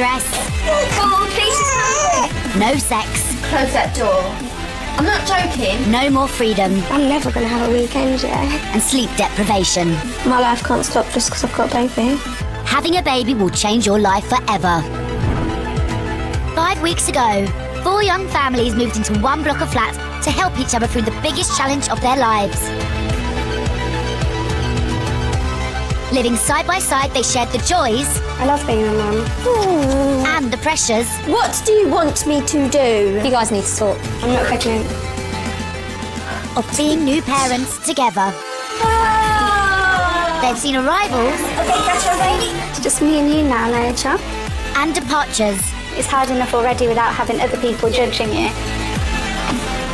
stress. Come on, please just come quick. No sex. Close that door. I'm not joking. No more freedom. I'm never going to have a weekend, yeah. And sleep deprivation. My life can't stop just because I've got a baby. Having a baby will change your life forever. 5 weeks ago, 4 young families moved into one block of flats to help each other through the biggest challenge of their lives. Living side by side, they shared the joys. I love being a mum. And the pressures. What do you want me to do? You guys need to talk. I'm not pregnant. Of being new parents together. They've seen arrivals. Okay, that's your baby. It's just me and you now, Nature. And departures. It's hard enough already without having other people judging you.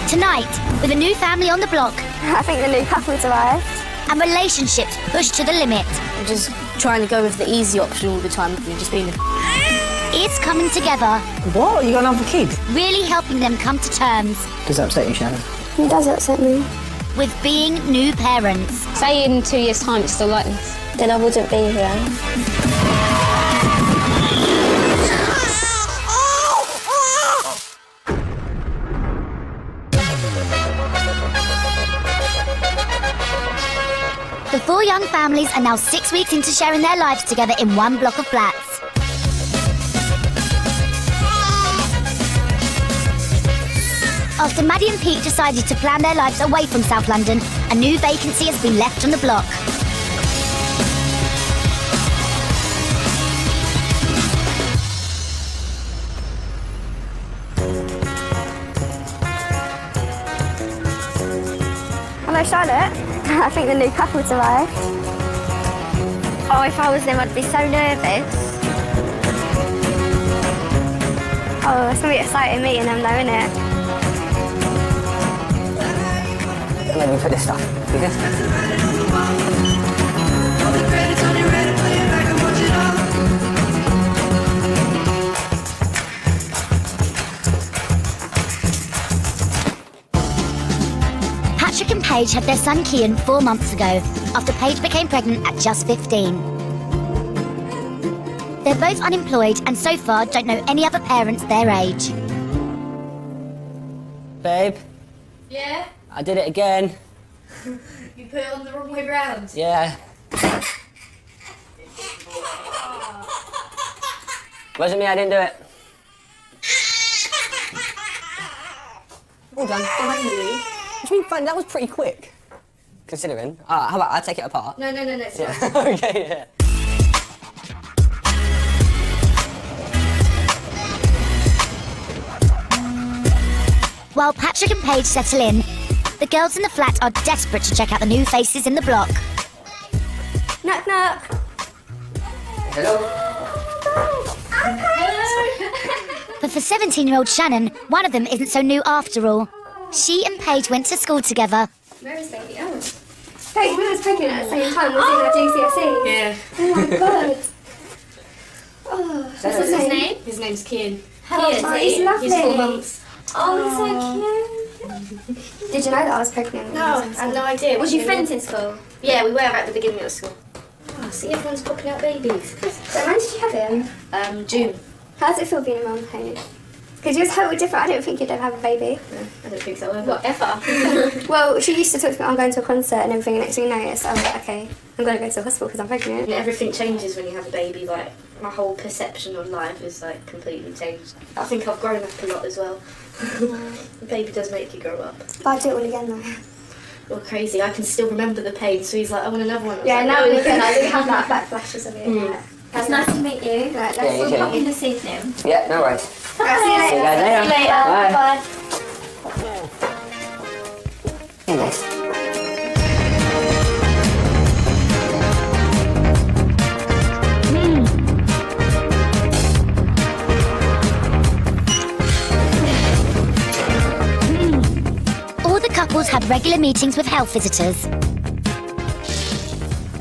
Tonight, with a new family on the block. I think the new couple's arrived. And relationships pushed to the limit. I'm just trying to go with the easy option all the time. You're just being It's coming together. What? You got another kid? Really helping them come to terms. Does that upset you, Shannon? It does upset me. With being new parents. Say in 2 years' time it's still like this. Then I wouldn't be here. The 4 young families are now 6 weeks into sharing their lives together in one block of flats. After Maddie and Pete decided to plan their lives away from South London, a new vacancy has been left on the block. Hello, Charlotte. I think the new couple's arrived. Oh, if I was them, I'd be so nervous. Oh, it's going to be exciting meeting them though, isn't it? Let me put this stuff. You good? Patrick and Paige had their son Kian 4 months ago, after Paige became pregnant at just 15. They're both unemployed and so far don't know any other parents their age. Babe, Yeah? I did it again. You put it on the wrong way round. Yeah. Wasn't me, I didn't do it. Well done. Finally. What do you mean fun? That was pretty quick. Considering. How about I take it apart? No, it's Yeah. fine. Okay, yeah. While Patrick and Paige settle in, the girls in the flat are desperate to check out the new faces in the block. Knock, knock. Hello? But for 17-year-old Shannon, one of them isn't so new after all. She and Paige went to school together. Where is baby? Oh. Hey, we was pregnant at the same time. We was in our GCSE. Yeah. Oh my god. Oh, what's his name? His name's Kian. Hello, he's lovely. He's 4 months. Oh, he's so cute. Did you know that I was pregnant? No, I had no idea. Was you friends in school? Yeah, we were at the beginning of school. Oh, see, everyone's popping out babies. So when did you have him? June. How does it feel being a mum, Paige? Because you're totally different. I didn't think you'd ever have a baby. No, I don't think so ever. Whatever. Well, she used to talk to me, I'm going to a concert and everything, and next thing you know, I was like, okay, I'm going to go to the hospital because I'm pregnant. And everything changes when you have a baby. Like, my whole perception of life is, like, completely changed. I think I've grown up a lot as well. The baby does make you grow up. But I'd do it all again, though. Well, crazy. I can still remember the pain, so he's like, I want another one. I was Yeah, like, now no. and again, I do have like back flashes of it. Yeah. It's nice to meet you. Right, Yeah, let's you too. Pop in this evening. Yeah, no worries. see you later. See you guys later. See you later. Bye. Bye. Hey, nice. All the couples have regular meetings with health visitors.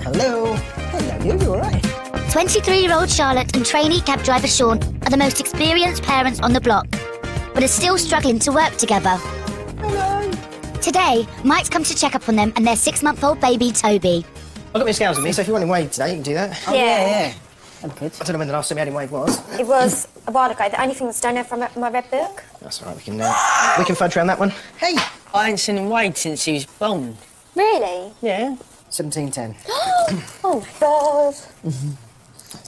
Hello. Hello, you alright? 23-year-old Charlotte and trainee cab driver Sean are the most experienced parents on the block, but are still struggling to work together. Hello. Today, Mike's come to check up on them and their 6-month-old baby, Toby. I've got my scales with me, so if you want him weighed today, you can do that. Yeah. I'm good. I don't know when the last time you had him weighed was. It was a while ago. The only thing that's done now from my red book. That's all right, we can fudge around that one. Hey! I ain't seen him weighed since he was born. Really? Yeah. 1710. Oh my God.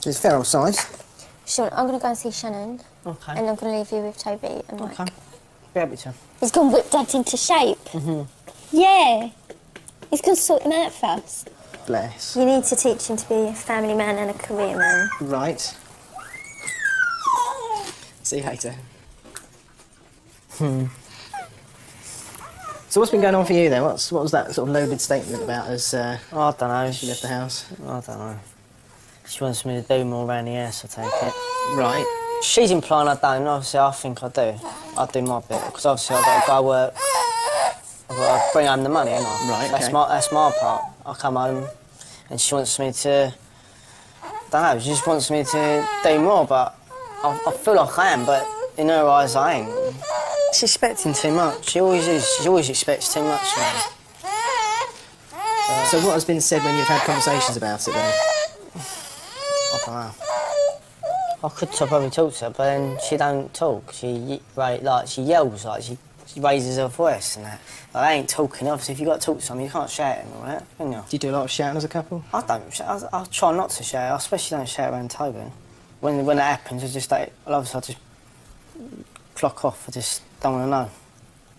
It's fair old size. Sean, I'm going to go and see Shannon. Okay. And I'm going to leave you with Toby and Mike. Okay. Be happy to. He's going to whip Dad into shape. Yeah. He's going to sort him out first. Bless. You need to teach him to be a family man and a career man. Right. See you later. So what's been going on for you then? What was that sort of loaded statement about as I don't know. she left the house? I don't know. She wants me to do more around the house, I take it. Right. She's implying I don't. Obviously, I think I do. I do my bit, because obviously I've got to go work. I've got to bring home the money, ain't I? Right, That's okay. that's my part. I come home and she wants me to... I don't know, she just wants me to do more, but I feel like I am, but in her eyes I ain't. She's expecting too much. She always is. She always expects too much from me. So what has been said when you've had conversations about it then? I don't know. I could probably talk to her, but then she don't talk. She yells, like she raises her voice and that. Like, I ain't talking. Obviously, if you got to talk to someone, you can't shout and all that, can you? Do you do a lot of shouting as a couple? I don't. I try not to shout. I especially don't shout around Toby. When that happens, it's just like obviously I just clock off. I just don't want to know.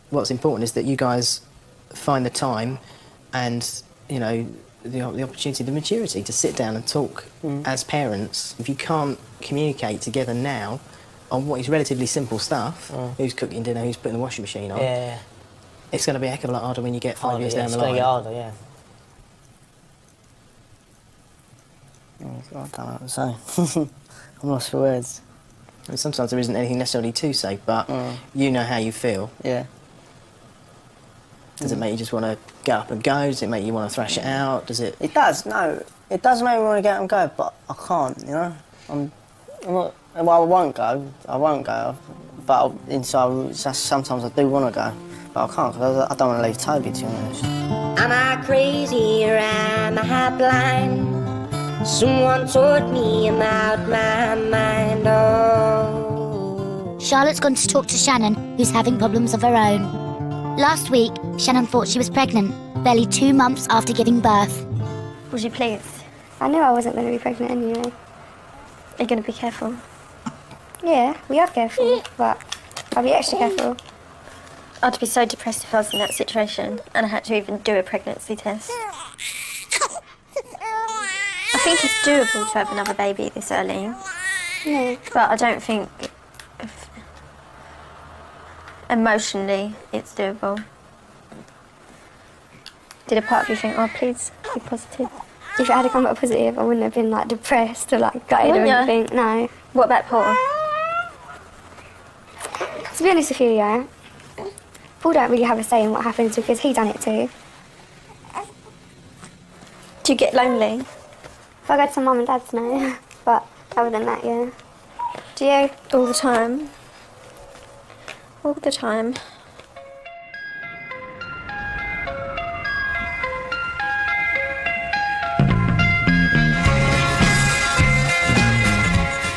What's important is that you guys find the time and, you know, the opportunity, the maturity to sit down and talk as parents. If you can't communicate together now on what is relatively simple stuff, who's cooking dinner, who's putting the washing machine on, Yeah. it's going to be a heck of a lot harder when you get 5 years down the line. It's going to get harder, yeah. I don't know what to say. I'm lost for words. I mean, sometimes there isn't anything necessarily to say, but you know how you feel. Yeah. Does it make you just want to get up and go? Does it make you want to thrash it out? Does it? It does, no. It does make me want to get up and go, but I can't, you know? I'm not... Well, I won't go. But inside, sometimes I do want to go. But I can't, because I don't want to leave Toby, to be honest. Am I crazy or am I blind? Someone told me I'm out my mind, oh. Charlotte's gone to talk to Shannon, who's having problems of her own. Last week, Shannon thought she was pregnant, barely 2 months after giving birth. Was you pleased? I knew I wasn't going to be pregnant anyway. Are you going to be careful? Yeah, we are careful, but I'll be extra careful. I'd be so depressed if I was in that situation and I had to even do a pregnancy test. I think it's doable to have another baby this early. Yeah. But I don't think emotionally it's doable. Did a part of you think, oh, please be positive? If it had come up positive, I wouldn't have been like depressed or like gutted or Wouldn't ya? anything. No. What about Paul? To be honest with you, yeah, Paul don't really have a say in what happens because he done it too. Do you get lonely? If I go to mum and dad's, no. But other than that, yeah. Do you? All the time. All the time.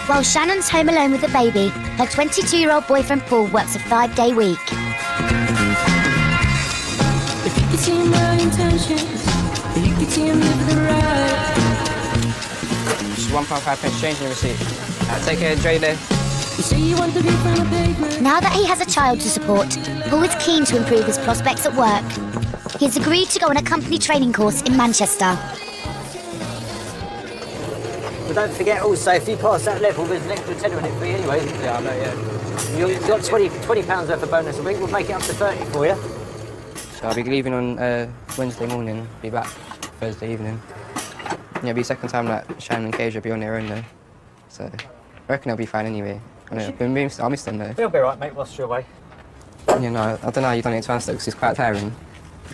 While Shannon's home alone with the baby, her 22-year-old boyfriend Paul works a 5-day week. If you could see my intentions, if you could see me for the ride. Just £1.5 change in your receipt. Take care, enjoy your day. You say you want to be from the pavement. Now that he has a child to support, Paul is keen to improve his prospects at work. He has agreed to go on a company training course in Manchester. But don't forget also, if you pass that level, there's an extra tenner in it for you anyway. Yeah, I know, yeah. You've got £20 worth of bonus a week, we'll make it up to 30 for you. So I'll be leaving on Wednesday morning, be back Thursday evening. Yeah, it'll be the second time that Shannon and Cage will be on their own though. So I reckon I'll be fine anyway. I know, I'll miss them though. They'll be right, mate, whilst you're away. You know, I don't know how you've done it twice though, because it's quite tiring.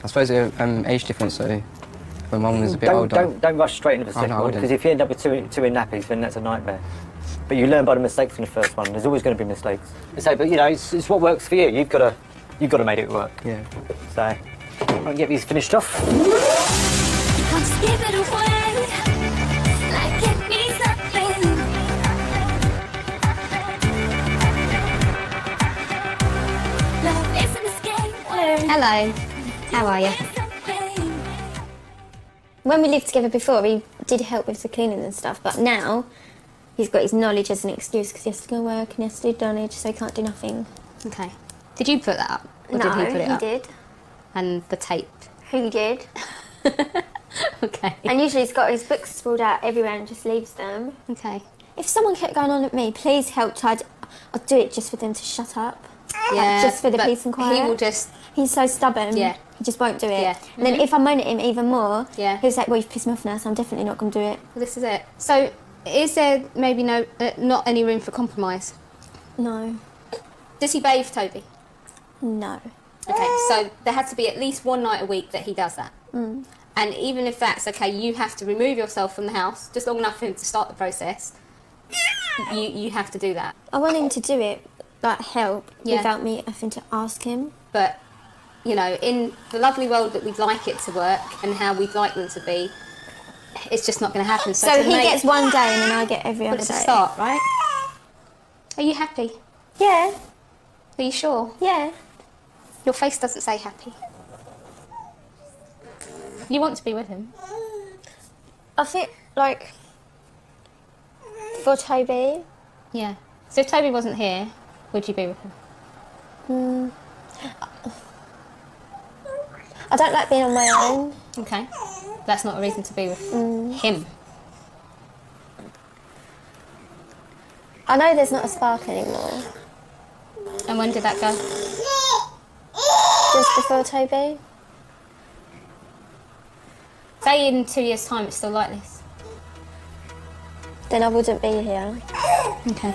I suppose there's age difference, so when mum was a bit older... Don't rush straight into the second one, because if you end up with two in nappies, then that's a nightmare. But you learn by the mistakes from the first one. There's always going to be mistakes. So, but you know, it's what works for you. You've got to make it work. Yeah. So, I'll get these finished off. Come skip it away, like it means nothing. Hello. How are you? When we lived together before, he did help with the cleaning and stuff, but now he's got his knowledge as an excuse because he has to go work and he has to do knowledge, so he can't do nothing. Okay. Did you put that up? Or No, did he put it up? did. And the tape? He did. Okay. And usually he's got his books sprawled out everywhere and just leaves them. Okay. If someone kept going on at me, please help. I'd do it just for them to shut up. Yeah, just for the but peace and quiet. he will just... He's so stubborn. Yeah. He just won't do it. Yeah. And then if I moan at him even more, Yeah. he'll say, well, you've pissed me off now, so I'm definitely not going to do it. Well, this is it. So, is there maybe not any room for compromise? No. Does he bathe Toby? No. Okay, so there had to be at least one night a week that he does that. Mm. And even if that's okay, you have to remove yourself from the house just long enough for him to start the process. You have to do that. I want him to do it, like help, Yeah. without me having to ask him. But, you know, in the lovely world that we'd like it to work and how we'd like them to be, it's just not going to happen. So he gets one day and then I get every other Well, it's day. a start, right? Are you happy? Yeah. Are you sure? Yeah. Your face doesn't say happy. You want to be with him? I think, like, for Toby... Yeah. So if Toby wasn't here, would you be with him? I don't like being on my own. Okay. That's not a reason to be with him. I know there's not a spark anymore. And when did that go? Just before Toby. Say in 2 years' time it's still like this. Then I wouldn't be here. Okay.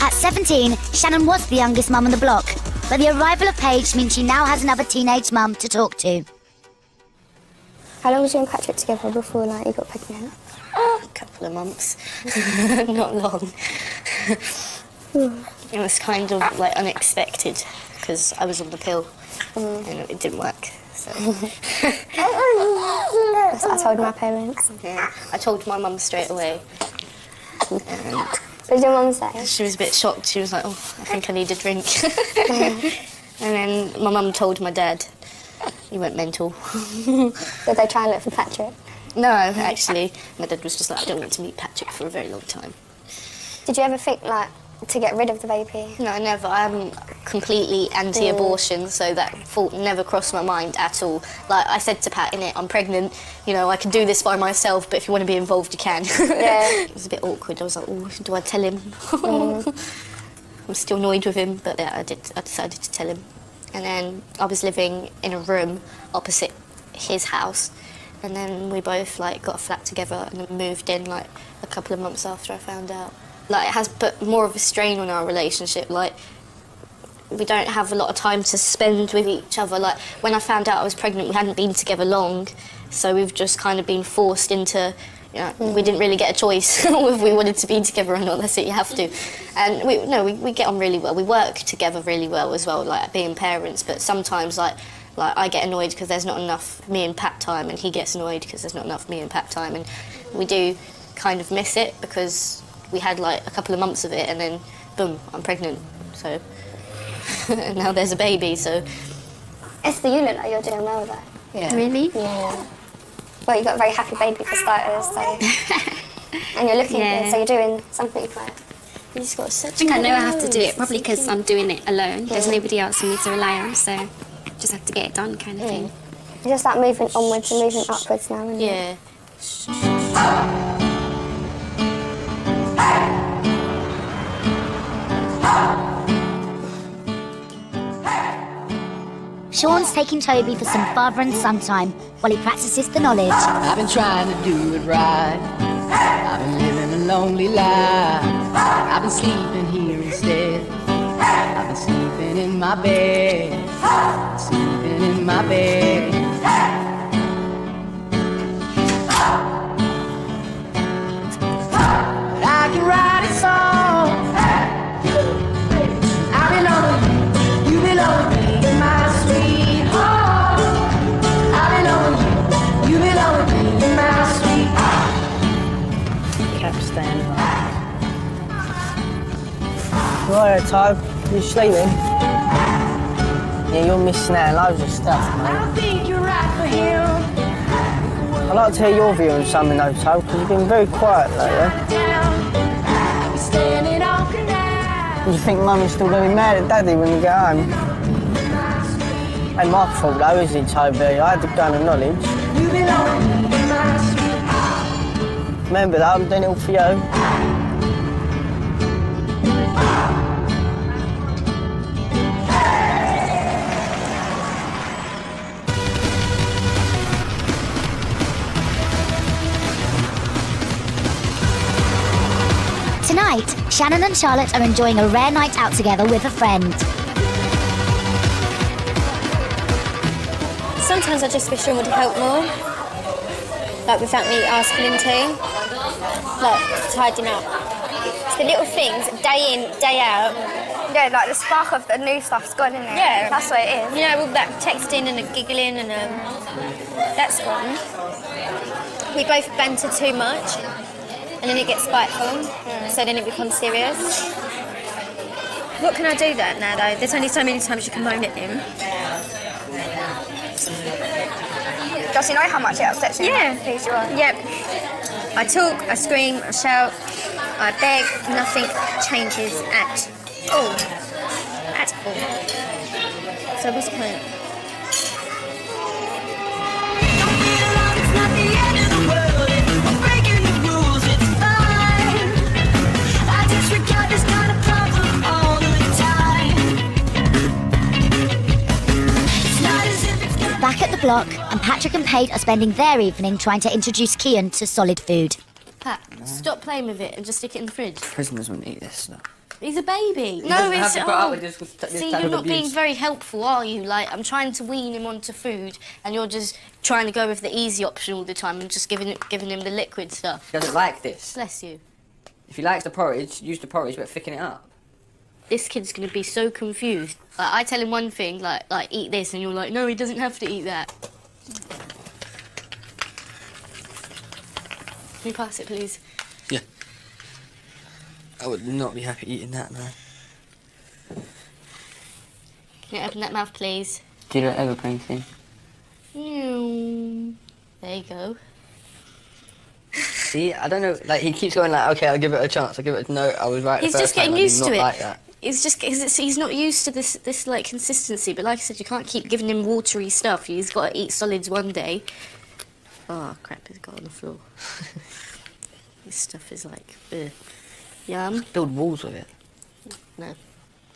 At 17, Shannon was the youngest mum on the block, but the arrival of Paige means she now has another teenage mum to talk to. How long was you and Patrick together before you got pregnant? A couple of months. Not long. It was kind of like unexpected because I was on the pill and it didn't work. So. That's what I told my parents. Yeah, I told my mum straight away. And what did your mum say? she was a bit shocked. She was like, "Oh, I think I need a drink." And then my mum told my dad. He went mental. Did they try and look for Patrick? No, actually, my dad was just like, "I don't want to meet Patrick for a very long time." Did you ever think, to get rid of the baby? No, never. I'm completely anti-abortion, so that thought never crossed my mind at all. Like I said to Pat, I'm pregnant, I can do this by myself, but if you want to be involved, you can. Yeah. It was a bit awkward. I was like, oh, do I tell him? I'm still annoyed with him, but yeah, I decided to tell him. And then I was living in a room opposite his house, and then we both got a flat together and then moved in a couple of months after I found out. It has put more of a strain on our relationship. We don't have a lot of time to spend with each other. When I found out I was pregnant, we hadn't been together long, so we've just kind of been forced into, we didn't really get a choice if we wanted to be together or not. That's it, you have to. And we get on really well. We work together really well as well, being parents, but sometimes I get annoyed because there's not enough me and Pat time, and he gets annoyed because there's not enough me and Pat time, and we do kind of miss it because we had a couple of months of it, and then boom, I'm pregnant. So and now there's a baby. So Esther, you look like you're doing well though. yeah. Really? Yeah. Well, you got a very happy baby for starters, so and you're looking good, so you're doing something right. You just got such. I think I know I have to do it, probably because I'm doing it alone. There's nobody else for me to rely on, so just have to get it done, kind of thing. You're just moving onwards and moving upwards now, isn't it? Yeah. Sean's taking Toby for some father and son time while he practices the knowledge. I've been trying to do it right. I've been living a lonely life. I've been sleeping here instead. I've been sleeping in my bed. Sleeping in my bed. But I can write a song. I belong to you. You belong to me. In my sweet stand up. Right, Tobe, you sleeping? Yeah, you're missing out on loads of stuff, mate. I think you're right for him. I'd like to hear your view on something though, Tobe, because you've been very quiet lately. Do you think Mummy's still going to be mad at Daddy when we get home? Ain't my fault though, is it, Toby? I had the gun of knowledge. Remember that, I'm doing it all for you. Tonight, Shannon and Charlotte are enjoying a rare night out together with a friend. Sometimes I just wish someone would help more. Like without me asking him to. Like tidying up. It's the little things, day in, day out. Yeah, like the spark of the new stuff's gone in there. Yeah. That's what it is. You know, all that texting and the giggling and that's gone. We both banter too much. And then it gets spiteful, so then it becomes serious. What can I do that now, though? There's only so many times you can moan at him. Does he know how much it upsets you? Yeah. Yep. I talk, I scream, I shout, I beg, nothing changes at all. At all. So what's the point? Back at the block, and Patrick and Paige are spending their evening trying to introduce Kian to solid food. Pat, stop playing with it and just stick it in the fridge. Prisoners wouldn't eat this stuff. He's a baby. No, it's... have to put up with this See, type you're of not being abuse. very helpful, are you? Like, I'm trying to wean him onto food, and you're just trying to go with the easy option all the time and just giving him the liquid stuff. He doesn't like this. Bless you. If he likes the porridge, use the porridge, but thicken it up. This kid's going to be so confused. Like, I tell him one thing, like eat this, and you're like, no, he doesn't have to eat that. Can you pass it, please? Yeah. I would not be happy eating that, man. Can you open that mouth, please? Do you ever painting? There you go. See, I don't know, like, he keeps going like, okay, I'll give it a chance, I'll give it a no, I was right He's the just first time, getting I did used not to it. like that. It's just he's not used to this like consistency. But like I said, you can't keep giving him watery stuff. He's got to eat solids one day. Oh crap! He's got on the floor. This stuff is like, ugh. Yum. Build walls with it. No.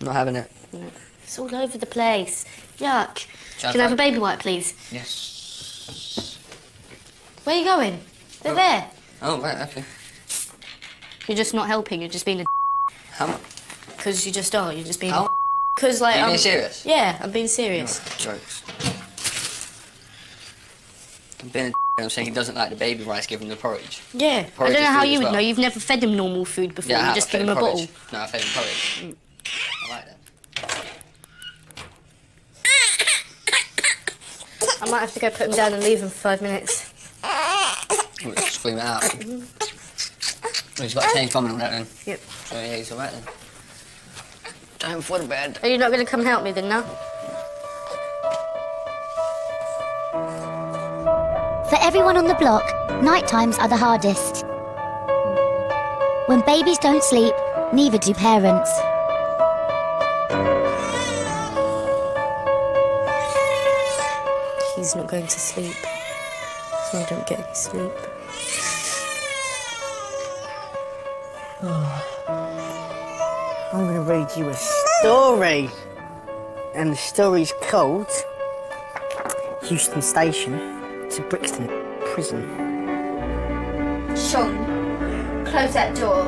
Not having it. No. It's all over the place. Yuck. Shall Can I have I- a baby wipe, please? Yes. Where are you going? They're there. Oh, right, okay. You're just not helping. You're just being a. How much? Because you just are. You're just being. How? Because like. Are you I'm being serious? Yeah, I'm being serious. No, jokes. I'm being a I'm saying he doesn't like the baby rice, give him the porridge. Yeah. Porridge I don't know is how food you as would well. know. You've never fed him normal food before. Yeah, I You have. just I give fed him a porridge. bottle. No, I fed him porridge. I like that. I might have to go put him down and leave him for 5 minutes. We'll scream it out. Well, he's got to change vomit on that then. Yep. So yeah, he's alright then. Time for the bed. Are you not going to come and help me then, now? For everyone on the block, night times are the hardest. When babies don't sleep, neither do parents. He's not going to sleep. So I don't get any sleep. I'm going to read you a story. And the story's called Houston Station to Brixton Prison. Sean, close that door.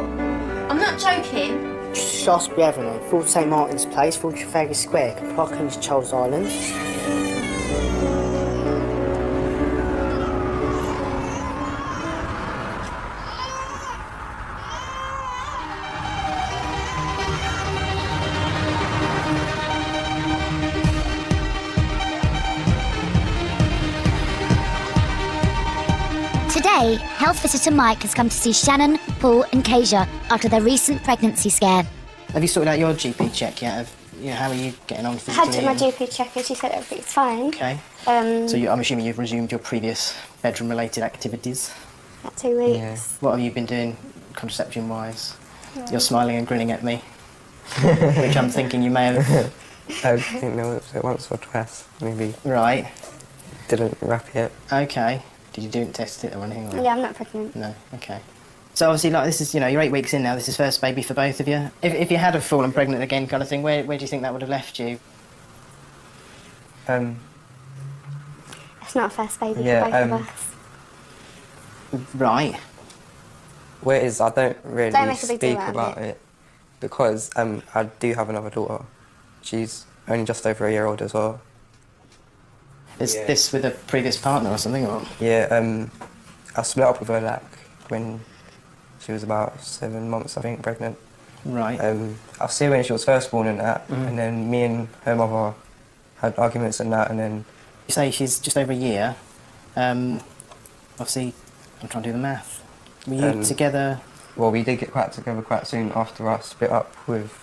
I'm not joking. Shaftesbury Avenue, 4 St Martin's Place, 4 Trafalgar Square, Parkins, Charles Island. Today, health visitor Mike has come to see Shannon, Paul and Kasia after their recent pregnancy scare. Have you sorted out your GP check yet? How are you getting on I physically? had my GP check and she said everything's fine. Okay. So I'm assuming you've resumed your previous bedroom-related activities? About 2 weeks. Yeah. What have you been doing contraception-wise? Yeah. You're smiling and grinning at me, which I'm thinking you may have... I think there was once or twice, maybe. Right. Didn't wrap yet. Okay. Did you do test it or anything? Or? Yeah, I'm not pregnant. No, okay. So obviously, like, this is, you know, you're 8 weeks in now, this is first baby for both of you. If you had have fallen pregnant again kind of thing, where do you think that would have left you? It's not a first baby Yeah, for both of us. Right. Where it is, I don't really Don't make a big deal speak out of about it because I do have another daughter. She's only just over a year old as well. Is this with a previous partner or something? Or? Yeah, I split up with her like when she was about 7 months, I think, pregnant. Right. I see her when she was first born and that, and then me and her mother had arguments and that, and then... You say she's just over a year. Obviously, I'm trying to do the math. Were you together? Well, we did get back together quite soon after I split up with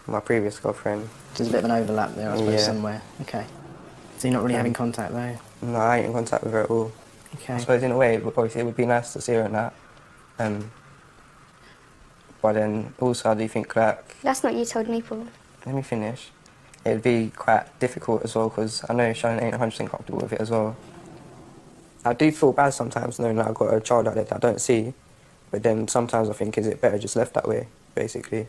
my previous girlfriend. There's a bit of an overlap there, I suppose, Yeah. somewhere. Okay. So you're not really having contact, though? No, I ain't in contact with her at all. Okay. I suppose in a way, obviously, it would be nice to see her and that. But then also I do think like... That's not you told me, Paul. Let me finish. It would be quite difficult as well because I know Shannon ain't 100% comfortable with it as well. I do feel bad sometimes knowing that I've got a child out there that I don't see, but then sometimes I think, is it better just left that way, basically?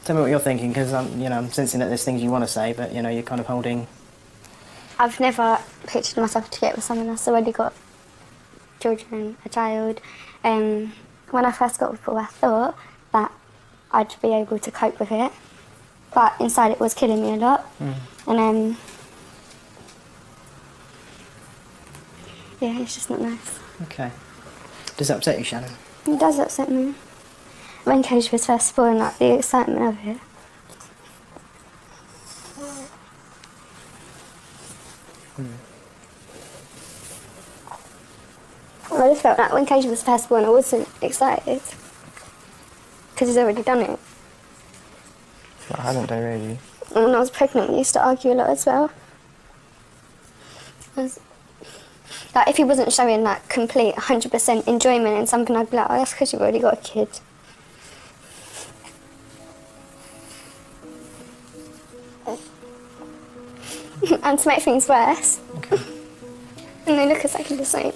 Tell me what you're thinking, because I'm sensing that there's things you want to say, but you're kind of holding... I've never pictured myself to get with someone else. I've already got children, a child. When I first got with Paul, I thought that I'd be able to cope with it, but inside it was killing me a lot. And yeah, it's just not nice. Okay. Does that upset you, Shannon? It does upset me. When Kasia was first born, like the excitement of it. I just felt like when Kasia was first born, I wasn't excited because he's already done it. I haven't done really. And when I was pregnant, we used to argue a lot as well. Like, if he wasn't showing like complete 100% enjoyment in something, I'd be like, oh, that's because you've already got a kid. And to make things worse, and they look exactly the same.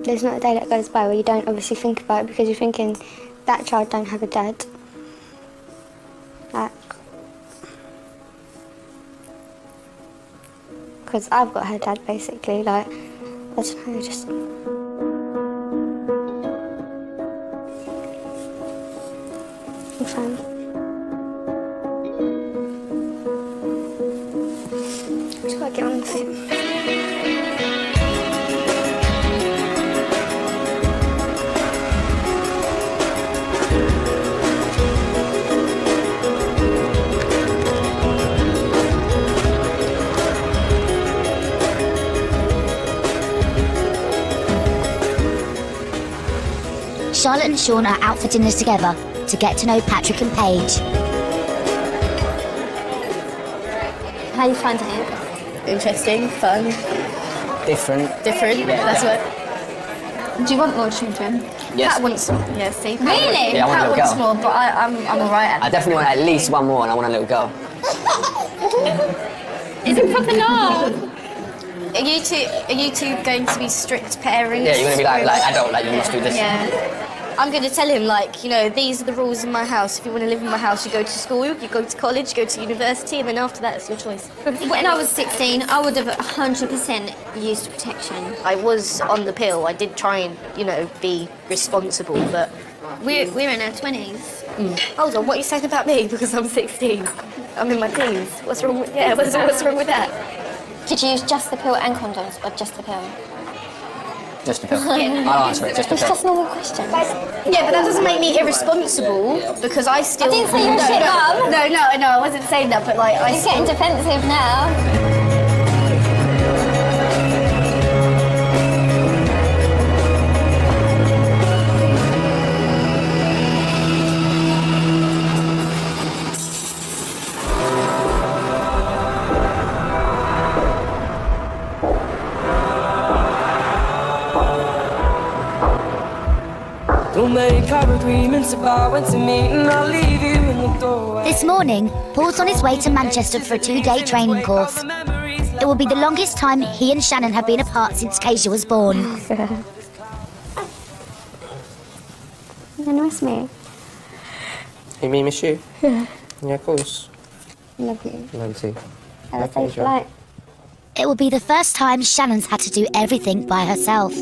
There's not a day that goes by where you don't obviously think about it because you're thinking, that child don't have a dad. Like, because I've got her dad, basically. Like, I don't know, just... I'm fine. Just gotta get on with it. Charlotte and Sean are out for dinners together to get to know Patrick and Paige. How are you finding it? Interesting, fun. Different. Different, that's what. Do you want more children? Yes. Pat wants more. Yeah, see. Really? Yeah, I want a Pat little wants girl. more, but I'm alright at I definitely want at least one more, and I want a little girl. It's a proper love. Are you two going to be strict parents? Yeah, you're gonna be like adult, like you must do this. Yeah. I'm going to tell him, like, you know, these are the rules in my house. If you want to live in my house, you go to school, you go to college, you go to university, and then after that, it's your choice. When I was 16, I would have 100% used protection. I was on the pill. I did try and, you know, be responsible, but... We're in our 20s. Hold on, what are you saying about me? Because I'm 16. I'm in my teens. What's wrong with... Yeah, what's wrong with that? Did you use just the pill and condoms, or just the pill? Just a pill. I'll answer it, just a It's pill. just normal questions. Yeah, but that doesn't make me irresponsible, because I still... I didn't say you were shit, Mum. No, I wasn't saying that, but like... You're getting defensive now. We'll make our agreements about when to meet, and I'll leave you in the doorway. This morning, Paul's on his way to Manchester for a 2-day training course. It will be the longest time he and Shannon have been apart since Kezia was born. You miss me? You mean miss you? Yeah. Yeah, of course. Love you. Love you too. Have a safe flight. It will be the first time Shannon's had to do everything by herself.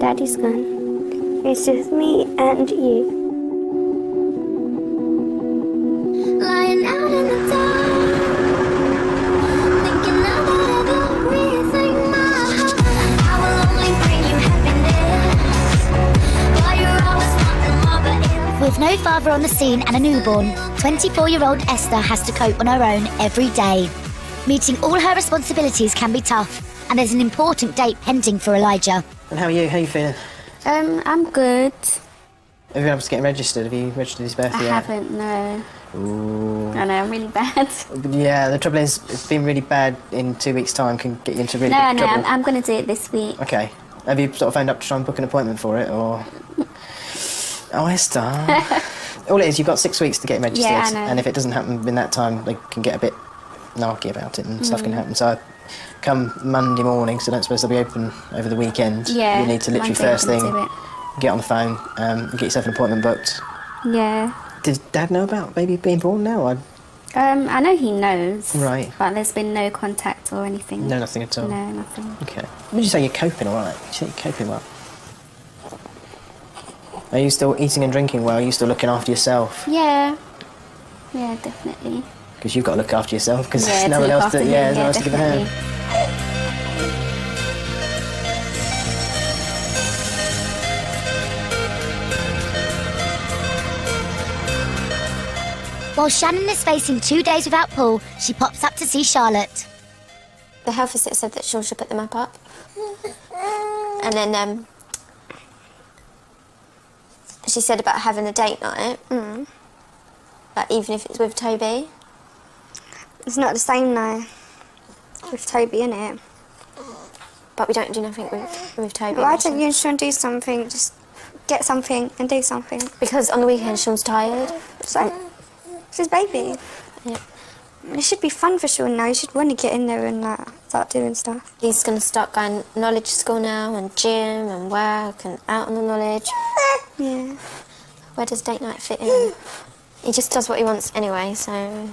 Daddy's gone. It's just me and you. Lying out in the dark, thinking about everything. I will only bring you happiness, while you're always wanting more, but With no father on the scene and a newborn, 24-year-old Esther has to cope on her own every day. Meeting all her responsibilities can be tough, and there's an important date pending for Elijah. And how are you? How are you feeling? I'm good. Have you been able to get registered? Have you registered his birthday I yet? haven't, no. Ooh. I know, I'm really bad. Yeah, the trouble is, it's been really bad in 2 weeks' time, can get you into really No, big no, trouble. I'm going to do it this week. Okay. Have you sort of phoned up to try and book an appointment for it, or...? Oh, Esther. All it is, you've got 6 weeks to get registered, Yeah, I know. and if it doesn't happen in that time, they can get a bit narky about it, and stuff can happen. So, come Monday morning, so don't suppose they'll be open over the weekend. Yeah, you need to literally Monday first I'm thing gonna do get on the phone, and get yourself an appointment booked. Yeah. Does Dad know about baby being born now? I know he knows. Right. But there's been no contact or anything. No, nothing at all. No, nothing. Okay. Would you say you're coping all right? Would you say you're coping well? Are you still eating and drinking well? Are you still looking after yourself? Yeah. Yeah, definitely. Because you've got to look after yourself, because Yeah, there's no to one look else to, after him, there's no one yeah, else to give a hand. definitely. While Shannon is facing 2 days without Paul, she pops up to see Charlotte. The health visitor said that Sean should put the map up. And then she said about having a date night. Like, even if it's with Toby. It's not the same now. With Toby, innit? But we don't do nothing with Toby. Why don't you and Sean do something? Just get something and do something. Because on the weekend Sean's tired. So, it's his baby. Yeah. It should be fun for Sean now. He should want to get in there and start doing stuff. He's going to start going knowledge school now, and gym and work and out on the knowledge. Yeah. Where does date night fit in? He just does what he wants anyway, so...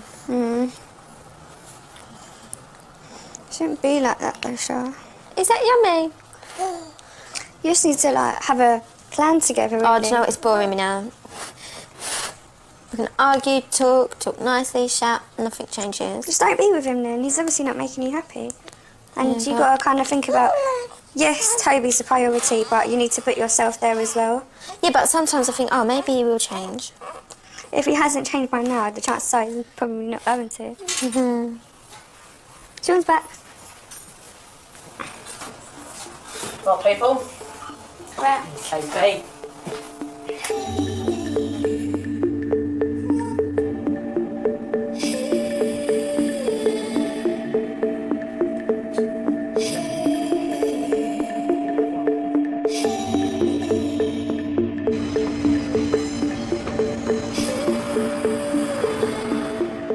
Shouldn't be like that though, Char. Is that yummy? You just need to have a plan together, really. Oh, do you know what? It's boring me now. We can argue, talk nicely, shout, nothing changes. Just don't be with him then. He's obviously not making you happy. And Yeah, you've but- got to kind of think about, yes, Toby's a priority, but you need to put yourself there as well. Yeah, but sometimes I think, oh, maybe he will change. If he hasn't changed by now, the chances are he's probably not going to. Sean's back. Well, people. Right. Okay.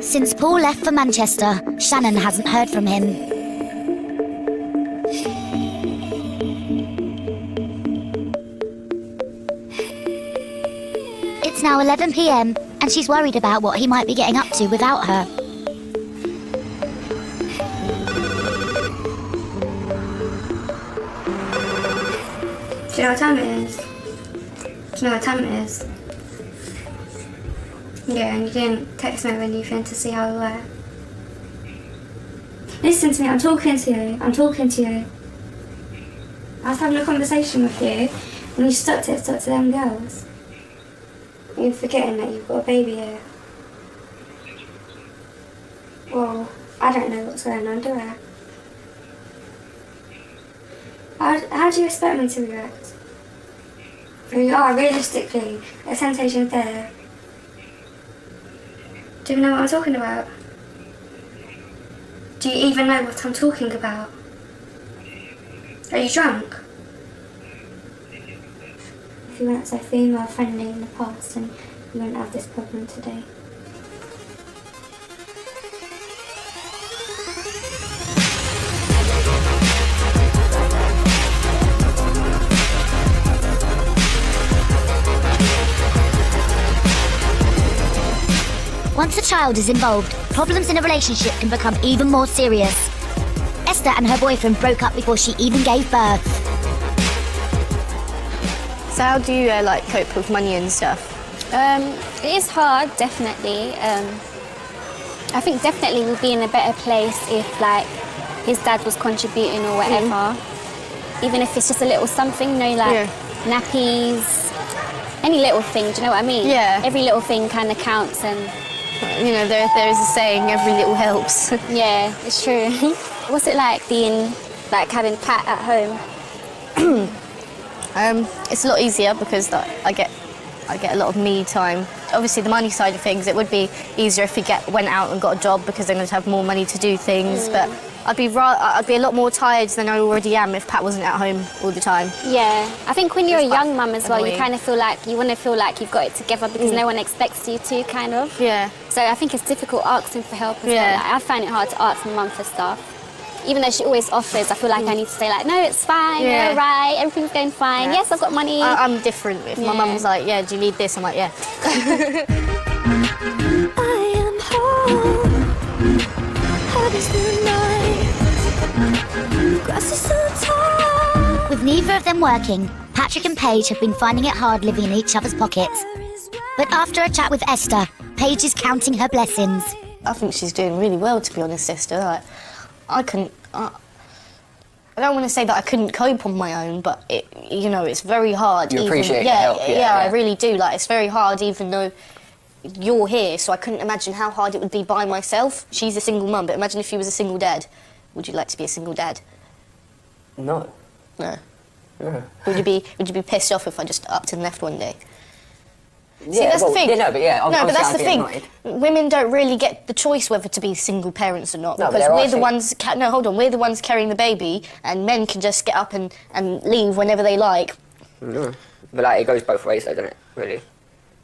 Since Paul left for Manchester, Shannon hasn't heard from him. It's now 11 p.m. and she's worried about what he might be getting up to without her. Do you know what time it is? Do you know what time it is? Yeah, and you didn't text me when you came to see how we were. Listen to me, I'm talking to you. I'm talking to you. I was having a conversation with you, and you stopped it, talk to them girls. You're forgetting that you've got a baby here. Well, I don't know what's going on, do I? How do you expect me to react? Realistically, the temptation's there. Do you know what I'm talking about? Do you even know what I'm talking about? Are you drunk? If you weren't so female friendly in the past, then you wouldn't have this problem today. Once a child is involved, problems in a relationship can become even more serious. Esther and her boyfriend broke up before she even gave birth. So how do you like cope with money and stuff? It is hard, definitely. I think definitely we'd be in a better place if like his dad was contributing or whatever. Even if it's just a little something, you know, like nappies, any little thing, do you know what I mean? Yeah. Every little thing kind of counts and... You know, there is a saying, every little helps. Yeah, it's true. What's it like being, like having Pat at home? It's a lot easier because I get a lot of me time. Obviously, the money side of things, it would be easier if he went out and got a job because then I'd have more money to do things. But I'd be a lot more tired than I already am if Pat wasn't at home all the time. Yeah, I think when you're a young mum as well, you annoying. kind of feel like you want to feel like you've got it together because no one expects you to, kind of. Yeah. So I think it's difficult asking for help as well. Like, I find it hard to ask my mum for stuff. Even though she always offers, I feel like I need to say like, no, it's fine, you're all right, everything's going fine. Yes, I've got money. I'm different. If my mum's like, yeah, do you need this? I'm like, yeah. I am home. Hard as the night. Grass is so tall. With neither of them working, Patrick and Paige have been finding it hard living in each other's pockets. But after a chat with Esther, Paige is counting her blessings. I think she's doing really well, to be honest, Esther. Like, I don't want to say that I couldn't cope on my own, but you know, it's very hard. You appreciate the help, yeah, I really do. Like, it's very hard, even though you're here. So I couldn't imagine how hard it would be by myself. She's a single mum, but imagine if you was a single dad. Would you like to be a single dad? No. No. Yeah. Would you be pissed off if I just upped and left one day? Yeah, See, that's the thing. Yeah, no, but yeah, no, but that's the thing. Annoyed. Women don't really get the choice whether to be single parents or not, No, because we're the ones. No, hold on. We're the ones carrying the baby, and men can just get up and leave whenever they like. No. But like, it goes both ways, though, doesn't it? Really.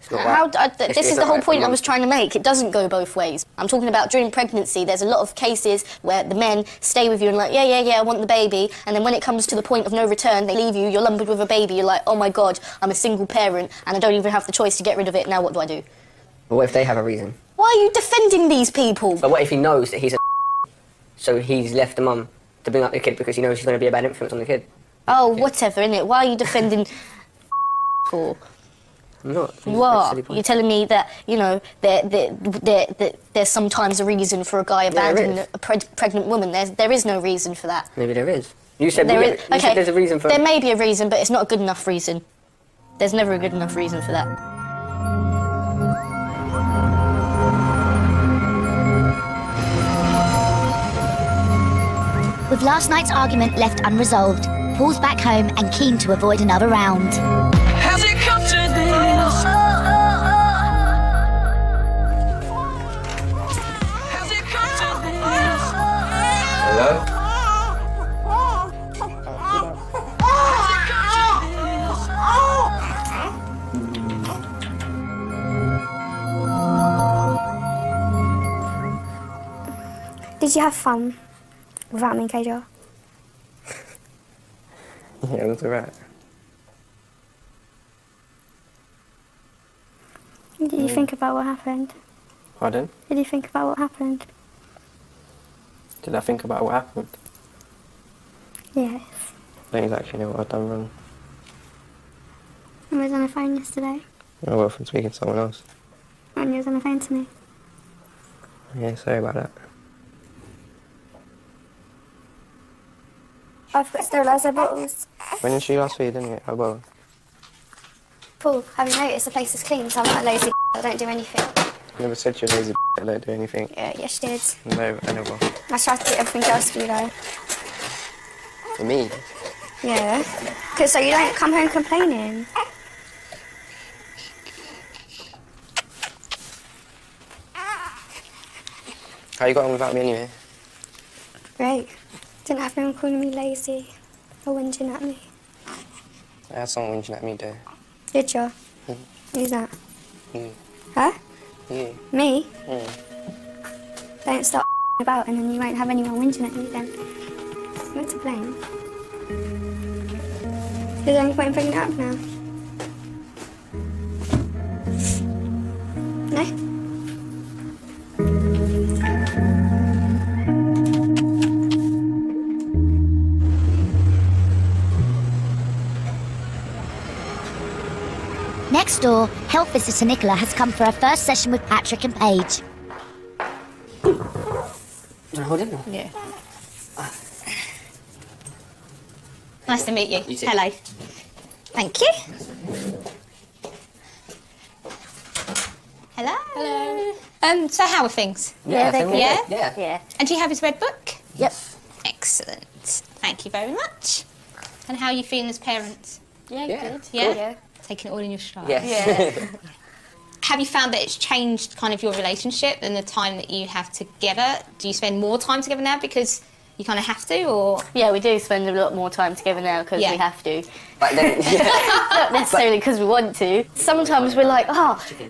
It's not right. This is the whole point I was trying to make. It doesn't go both ways. I'm talking about during pregnancy, there's a lot of cases where the men stay with you and like, yeah, I want the baby, and then when it comes to the point of no return, they leave you, you're lumbered with a baby, you're like, oh my God, I'm a single parent, and I don't even have the choice to get rid of it, now what do I do? But what if they have a reason? Why are you defending these people? But what if he knows that he's a so he's left the mum to bring up the kid because he knows she's going to be a bad influence on the kid? Oh, whatever, innit? Why are you defending for? I'm not. You are. You're telling me that, you know, there's sometimes a reason for a guy abandoning a pregnant woman. There is no reason for that. Maybe there is. You said, you said there's a reason for... There may be a reason, but it's not a good enough reason. There's never a good enough reason for that. With last night's argument left unresolved, Paul's back home and keen to avoid another round. Has it come to this? Has it come to this? Hello? Did you have fun without me, Kajal? Yeah, it was alright. Did you think about what happened? Pardon? Did you think about what happened? Did I think about what happened? Yes. I don't actually know what I've done wrong. I was on the phone yesterday, I went from speaking to someone else. and you was on the phone to me. Yeah, sorry about that. I've got steriliser bottles. When did she last feed, didn't it? I will. Paul, have you noticed the place is clean, so I'm not a lazy I don't do anything. I never said you're lazy I don't do anything. Yeah, yes you did. No, I never. I tried to do everything else for you though. For me? Yeah. Cause so you don't come home complaining. How you got on without me anyway? Great. Didn't have anyone calling me lazy. Or whinging at me? I had someone whinging at me, though. Did you? Who's that? You. Huh? You. Me? Mm. Don't stop about and then you won't have anyone whinging at you then. You're to blame. Is there any point in bringing it up now? No? Next door, health visitor Nicola has come for her first session with Patrick and Paige. Do you hold it? Yeah. Nice to meet you. You too. Hello. Thank you. Hello. Hello. So how are things? Yeah, they're good. Yeah? Yeah. And do you have his red book? Yep. Excellent. Thank you very much. And how are you feeling as parents? Yeah, good. Yeah? Yeah. Taking it all in your stride. Yes. Yeah. Have you found that it's changed kind of your relationship and the time that you have together? Do you spend more time together now because you kind of have to, or...? Yeah, we do spend a lot more time together now because we have to. But then, Not necessarily because we want to. Sometimes we're like,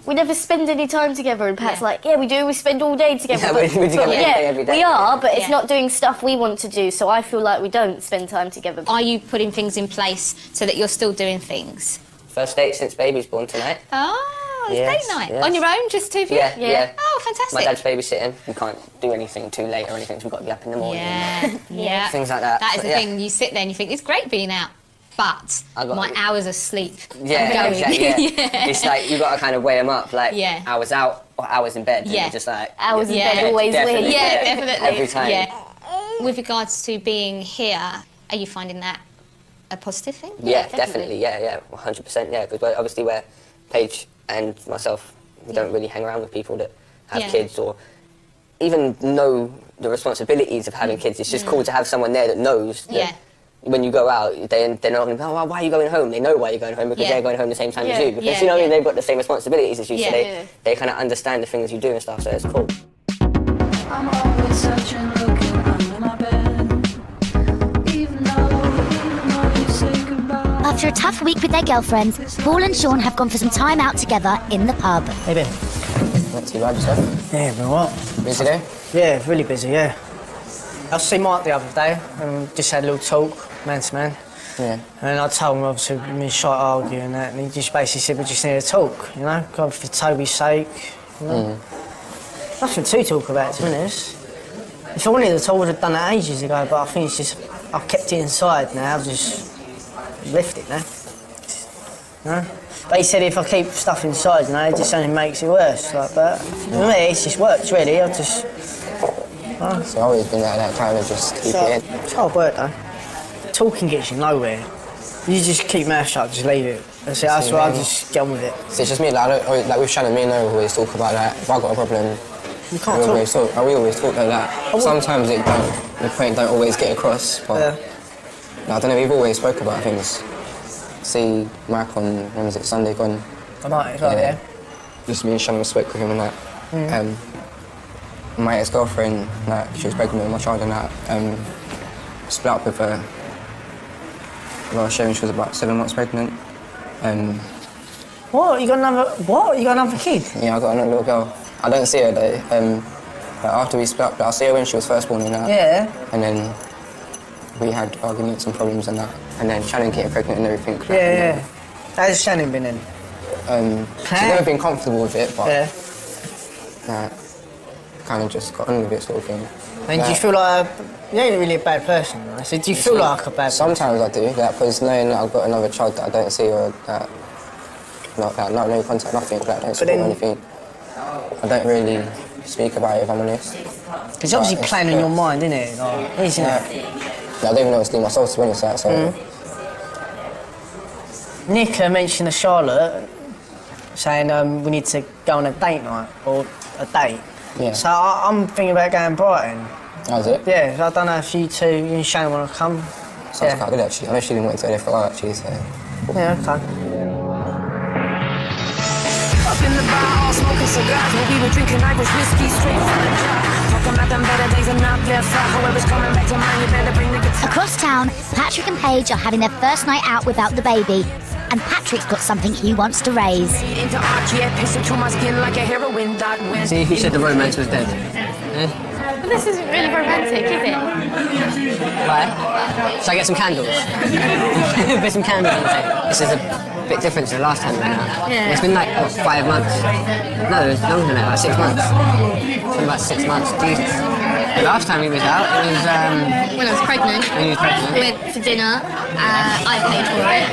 we never spend any time together, and Pat's like, yeah, we do, we spend all day together. Yeah, we're together every day. We are, but it's not doing stuff we want to do, so I feel like we don't spend time together. Are you putting things in place so that you're still doing things? First date since baby's born tonight. Oh, it's Yes, date night. yes. On your own, just two of you? Yeah. Oh, fantastic. My dad's babysitting. We can't do anything too late or anything, so we've got to be up in the morning. Yeah. Things like that. That is So, the thing. You sit there and you think, it's great being out, but my hours of sleep are Yeah, going. exactly. Yeah. It's like you got to kind of weigh them up, like hours out or hours in bed. And Yeah. you're just like Hours in bed always win. Yeah, definitely. Every time. Yeah. With regards to being here, are you finding that a positive thing? Yeah, definitely. Yeah, 100%. Yeah, because obviously where Paige and myself, we don't really hang around with people that have kids or even know the responsibilities of having kids. It's just cool to have someone there that knows that when you go out, they're not going to be, oh, why are you going home? They know why you're going home because they're going home the same time as you. Because, you know what I mean? They've got the same responsibilities as you, so they kind of understand the things you do and stuff, so it's cool. I'm always searching, looking under my bed. Even though you say goodbye. After a tough week with their girlfriends, Paul and Sean have gone for some time out together in the pub. Hey, Ben. Not too bad, yourself? Yeah, been what? Busy day? Yeah, really busy, yeah. I see Mark the other day and just had a little talk, man to man. Yeah. And I told him, obviously, me and Shite arguing and that, and he just basically said we just need to talk, you know, for Toby's sake, you know. Nothing to talk about, to be honest. If I wanted to talk, I would have done it ages ago, but I think it's just, I've kept it inside now, I've just left it now. You know? But he said if I keep stuff inside, you know, it just only makes it worse. Like, but for me, it's just works, really. I just... It's always been like that, kind of just keep it in. It's hard work, though. Talking gets you nowhere. You just keep mouth shut, just leave it. That's it, that's why I just get on with it. So it's just me, like with Shannon, me and her always talk about that. If I've got a problem, you can't talk. We always talk like that. Sometimes the point don't always get across, but I don't know, we've always spoke about things. See Mark on, when was it, Sunday gone? I might as well, yeah. Just me and Shannon spoke with him and that. My ex-girlfriend, like, she was pregnant with my child and that, split up with her. Well, showing she was about 7 months pregnant. What? You got another kid? Yeah, I got another little girl. I don't see her though. But after we split up, I see her when she was first born and that. Yeah. And then we had arguments and problems and that. And then Shannon came pregnant and everything. Yeah. How's Shannon been in? She's never been comfortable with it, but kind of just got on with it, sort of thing. And do you feel like you ain't really a bad person? Right? So do you feel like a bad person? Sometimes I do, because knowing that I've got another child that I don't see or that, no contact, nothing, that don't support anything, I don't really speak about it, if I'm honest. It's obviously playing in your mind, isn't it? Like, isn't it? Yeah, I don't even know what to do myself, to be honest, that, so... Nick mentioned to Charlotte, saying we need to go on a date night, or a date. Yeah. So I'm thinking about going to Brighton. How's it? Yeah, so I don't know if you and Shannon want to come. Sounds quite good, actually. I know she didn't want to go there for a while, actually, so... Yeah, okay. Up in the bar, all smoking cigars, when we were drinking Irish whiskey straight from the jar. Across town, Patrick and Paige are having their first night out without the baby, and Patrick's got something he wants to raise. See, who said the romance was dead? But this isn't really romantic, is it? Why? Shall I get some candles? Put some candles on the table. This is a bit different to the last time we went out. Yeah. It's been like, what, 5 months? No, it was longer than that, like 6 months. It's been about 6 months, Jesus. The last time we was out, it was, When I was pregnant. when you was pregnant. We went for dinner. I paid for it.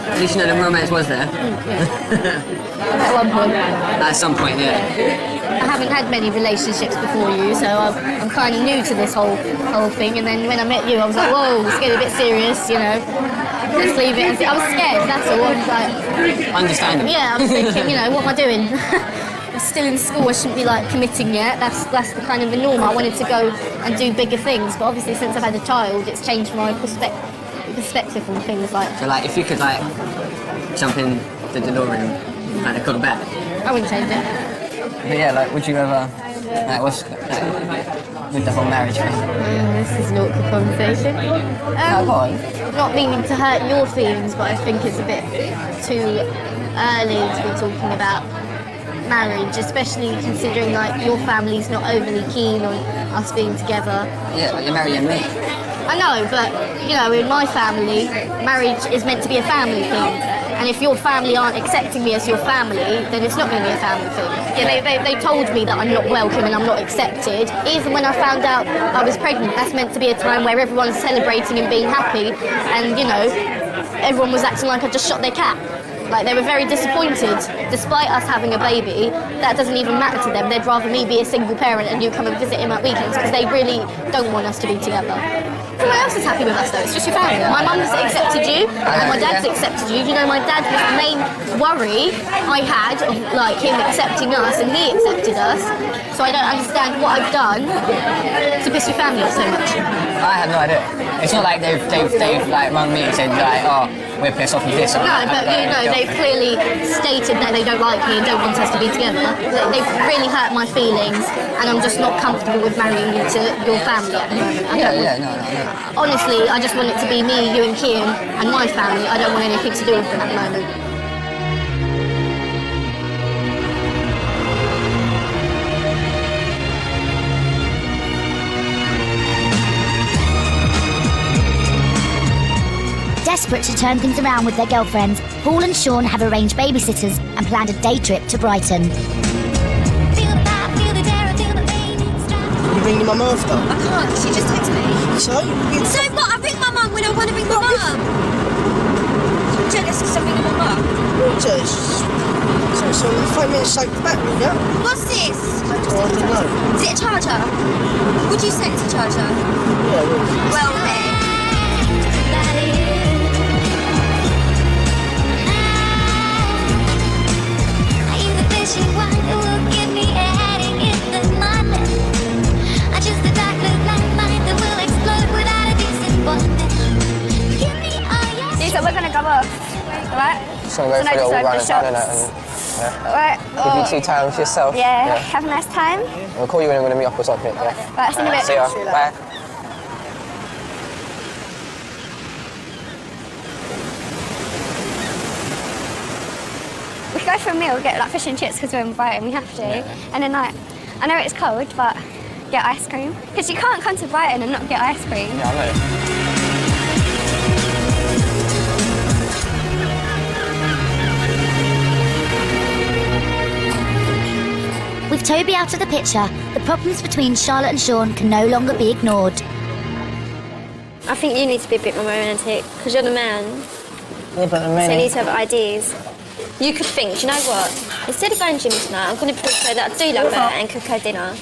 At least you know the romance was there. At one point. At some point, yeah. I haven't had many relationships before you, so I'm kind of new to this whole thing. And then when I met you, I was like, whoa, it's getting a bit serious, you know. Let's leave it. I was scared. That's all. I was like, understandable. Yeah, I was thinking, you know, what am I doing? I'm still in school. I shouldn't be like committing yet. That's the kind of the norm. I wanted to go and do bigger things, but obviously since I've had a child, it's changed my perspective on things like. So like, if you could like jump in the DeLorean and come back. I wouldn't change it. But yeah, like, would you ever, like, what's, with the whole marriage thing? This is an awkward conversation. No, go on. Not meaning to hurt your feelings, but I think it's a bit too early to be talking about marriage, especially considering like your family's not overly keen on us being together. Yeah, but you're marrying me. I know, but you know, in my family, marriage is meant to be a family thing. And if your family aren't accepting me as your family, then it's not going to be a family thing. Yeah, they told me that I'm not welcome and I'm not accepted. Even when I found out I was pregnant, that's meant to be a time where everyone's celebrating and being happy. And, you know, everyone was acting like I just shot their cat. Like, they were very disappointed. Despite us having a baby, that doesn't even matter to them. They'd rather me be a single parent and you come and visit him at weekends because they really don't want us to be together. Everyone else is happy with us though, it's just your family. My mum's accepted you and my dad's accepted you. You know, my dad was the main worry I had of like him accepting us, and he accepted us. So I don't understand what I've done to piss your family off so much. I have no idea. It's not like they've like rung me and said like, oh, we're pissed off with this. No, but you know, they've clearly stated that they don't like me and don't want us to be together. They've really hurt my feelings, and I'm just not comfortable with marrying into your family at the moment. No. Honestly, I just want it to be me, you and Kian and my family. I don't want anything to do with them at the moment. Desperate to turn things around with their girlfriends, Paul and Sean have arranged babysitters and planned a day trip to Brighton. You ring your mum after? I can't, because she just texted me. So what? I ring my mum when I want to ring my mum. I'm jealous because I'm ringing my mum. You're jealous. So 5 minutes soak the battery, yeah? What's this? I don't know. Is it a charger? Would you say it's a charger? Yeah, Well then. So we're gonna go off, alright? So go for a little run and Alright. give you 2 times for yourself. Yeah, have a nice time. We'll call you when I'm going to meet up or something. Yeah. Right, see you in a bit. See ya. Bye. We could go for a meal, get like fish and chips because we're in Brighton, we have to. And then like, I know it's cold, but get ice cream. Because you can't come to Brighton and not get ice cream. Yeah, I know. With Toby out of the picture, the problems between Charlotte and Sean can no longer be ignored. I think you need to be a bit more romantic, because you're the man. Yeah, but the So you need to have ideas. You could think, do you know what? Instead of going gym tonight, I'm going to prove to her that I do love her and cook her dinner.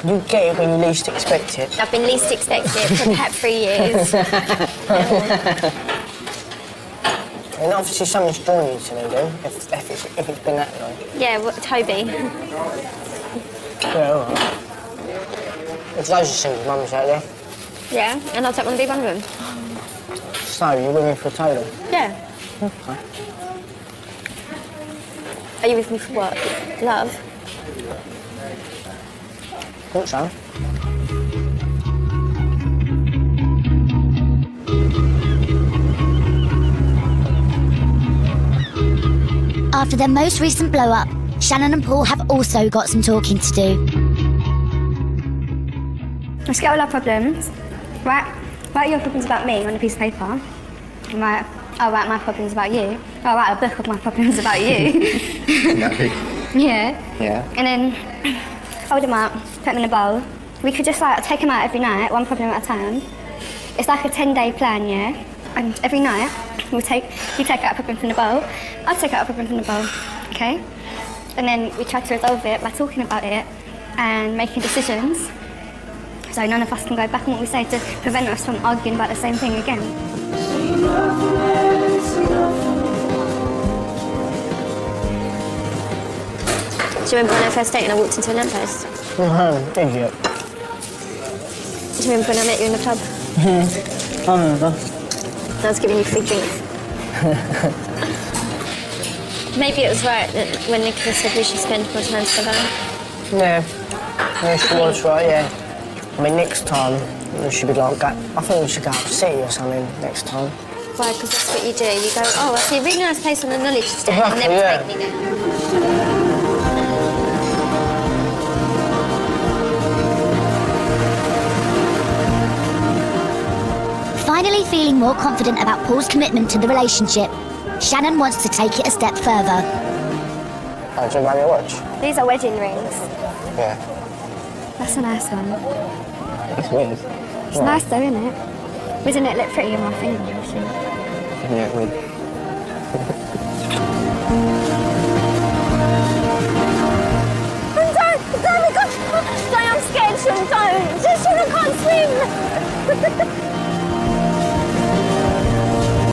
You get it when you least expect it. I've been least expected for about 3 years. And obviously someone's drawn you to me, though, if it's been that long. Yeah, Toby. Yeah, all right. There's loads of single mums out there. Yeah, and I don't want to be one of them. So, you're with me for a total? Yeah. Okay. Are you with me for what? Love? Thought so. After their most recent blow-up, Shannon and Paul have also got some talking to do. Let's get all our problems. Write your problems about me on a piece of paper. And I'll write my problems about you. I'll write a book of my problems about you. That big. Yeah. Yeah. And then hold them up, put them in a bowl. We could just like take them out every night, one problem at a time. It's like a 10-day plan, yeah? And every night, you take out a problem from the bowl, I'll take out a problem from the bowl, okay? And then we try to resolve it by talking about it and making decisions. So none of us can go back on what we say to prevent us from arguing about the same thing again. Do you remember on our first date and I walked into a lamppost? Idiot. Do you remember when I met you in the club? I remember. I was giving you free drinks. Maybe it was right that when Nicola said we should spend more time together. Yeah. Yeah, she was right, yeah. I mean, next time, we should be like, I think we should go out to city or something next time. Why? Because that's what you do. You go, oh, I see a really nice place on the knowledge estate. Exactly, Never yeah. take me there. Finally feeling more confident about Paul's commitment to the relationship, Shannon wants to take it a step further. Oh, do you buy me a watch? These are wedding rings. Yeah. That's a nice one. It's weird. It's nice though, isn't it? Doesn't it look pretty on my finger? Yeah, it would.